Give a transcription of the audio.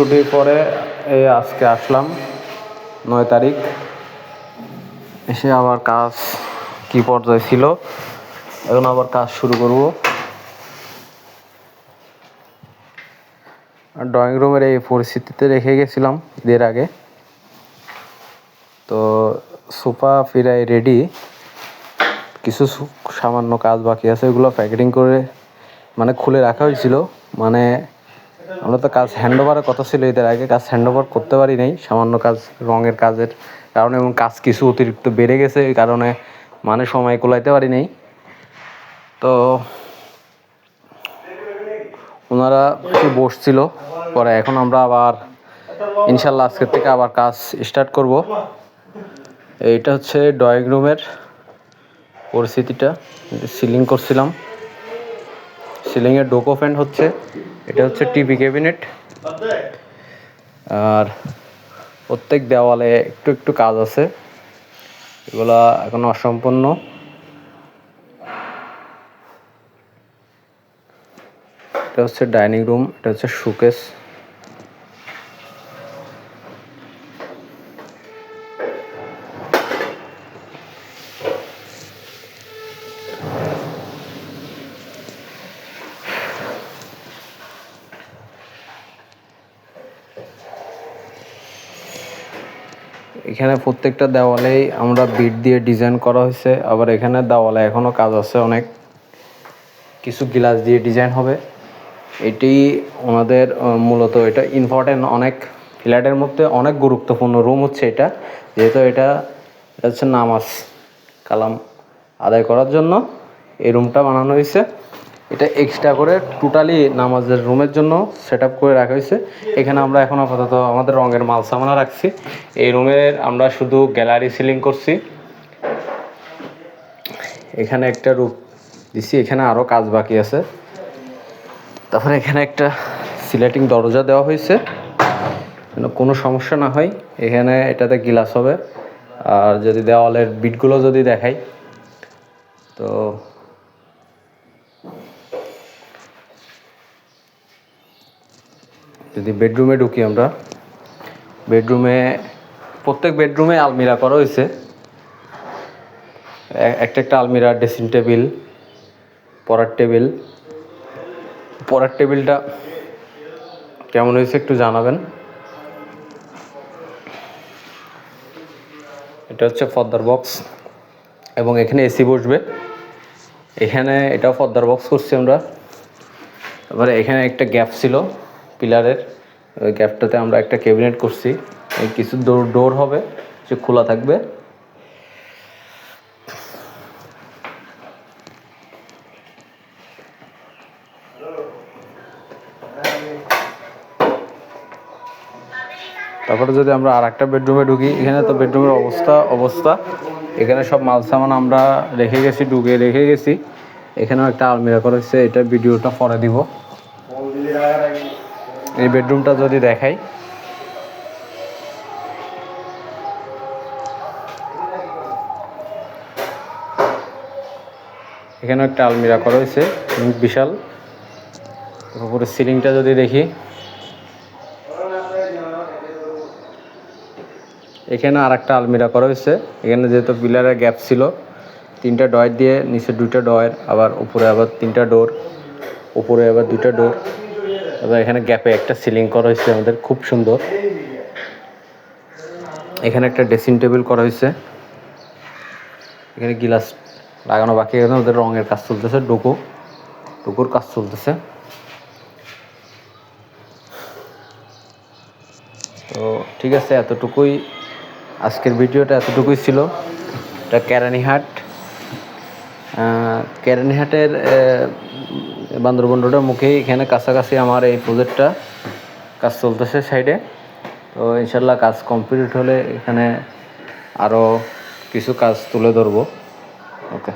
ছুটির পরে এই আজকে আসলাম 9 তারিখ। এসে আবার কাজ কি পর্যায়ে ছিল, এখন আবার কাজ শুরু করব। ড্রয়িং রুমের এই পরিস্থিতিতে রেখে গেছিলাম ঈদের আগে। তো সোফা ফিরাই রেডি, কিছু সামান্য কাজ বাকি আছে, এগুলো প্যাকেটিং করে মানে খুলে রাখা হয়েছিল। মানে আমরা তো কাজ হ্যান্ড ওভারের কথা ছিল ঈদের আগে, কাজ হ্যান্ড ওভার করতে পারি নাই, সামান্য কাজ রঙের কাজের কারণে, এবং কাজ কিছু অতিরিক্ত বেড়ে গেছে এই কারণে মানে সময় কুলাইতে পারি নাই। তো ওনারা একটু বসছিল, পরে এখন আমরা আবার ইনশাল্লাহ আজকের থেকে আবার কাজ স্টার্ট করব। এইটা হচ্ছে ড্রয়িং রুমের পরিস্থিতিটা। সিলিং করছিলাম, সিলিংয়ের ডোকো ফ্যান হচ্ছে, এটা হচ্ছে টিভি ক্যাবিনেট। আর প্রত্যেক দেওয়ালে একটু একটু কাজ আছে, এগুলা এখন অসম্পূর্ণ। এটা হচ্ছে ডাইনিং রুম, এটা হচ্ছে শোকেস। এখানে প্রত্যেকটা দেওয়ালেই আমরা বিট দিয়ে ডিজাইন করা হয়েছে। আবার এখানে দেওয়ালে এখনও কাজ আছে, অনেক কিছু গ্লাস দিয়ে ডিজাইন হবে। এটি ওনাদের মূলত এটা ইম্পর্টেন্ট, অনেক ফ্ল্যাটের মধ্যে অনেক গুরুত্বপূর্ণ রুম হচ্ছে এটা, যেহেতু এটা হচ্ছে নামাজ কালাম আদায় করার জন্য এই রুমটা বানানো হয়েছে। এটা এক্সট্রা করে টোটালি নামাজের রুমের জন্য সেট আপ করে রাখা হয়েছে। এখানে আমরা এখন আপাতত আমাদের রঙের মাল সামানা রাখছি। এই রুমের আমরা শুধু গ্যালারি সিলিং করছি, এখানে একটা রূপ দিছি, এখানে আরও কাজ বাকি আছে। তারপরে এখানে একটা সিলেটিং দরজা দেওয়া হয়েছে যেন কোনো সমস্যা না হয়। এখানে এটাতে গ্লাস হবে। আর যদি দেওয়ালের বিটগুলো যদি দেখাই, তো যদি বেডরুমে ঢুকি আমরা, বেডরুমে প্রত্যেক বেডরুমে আলমিরা করা হয়েছে, একটা একটা আলমিরা, ড্রেসিং টেবিল, পড়ার টেবিল। পড়ার টেবিলটা কেমন হয়েছে একটু জানাবেন। এটা হচ্ছে পর্দার বক্স, এবং এখানে এসি বসবে। এখানে এটাও পর্দার বক্স করছি আমরা। তারপরে এখানে একটা গ্যাপ ছিল পিলারের, ওই গ্যাপটাতে আমরা একটা ক্যাবিনেট করছি। এই কিছু ডোর হবে, যে খোলা থাকবে। তারপরে যদি আমরা আর একটা বেডরুমে ঢুকি, এখানে তো বেডরুমের অবস্থা এখানে সব মাল সামান আমরা রেখে গেছি। এখানেও একটা আলমিরা করা হচ্ছে, এটা ভিডিওটা পরে দিব। এই বেডরুমটা যদি দেখাই, এখানেও একটা আলমিরা করা হয়েছে বিশাল। উপরে সিলিংটা যদি দেখি, এখানে আর একটা আলমিরা করা হয়েছে। এখানে যেহেতু পিলারের গ্যাপ ছিল, 3টা ডয়ার দিয়ে, নিচে 2টা ডয়ার, আবার উপরে আবার 3টা ডোর, উপরে আবার 2টা ডোর। এবার এখানে গ্যাপে একটা সিলিং করা হয়েছে আমাদের, খুব সুন্দর। এখানে একটা ড্রেসিং টেবিল করা হয়েছে, এখানে গ্লাস লাগানো বাকি, এখানে ওদের রঙের কাজ চলতেছে, ডোকুর কাজ চলতেছে। তো ঠিক আছে, এতটুকুই আজকের ভিডিওটা, এতটুকুই ছিল। এটা কেরানীহাটের বান্দরবন রোডের মুখেই, এখানে কাছাকাছি আমার এই প্রজেক্টটা কাজ চলতেছে সাইডে। তো ইনশাল্লাহ কাজ কমপ্লিট হলে এখানে আরও কিছু কাজ তুলে ধরবো। ওকে।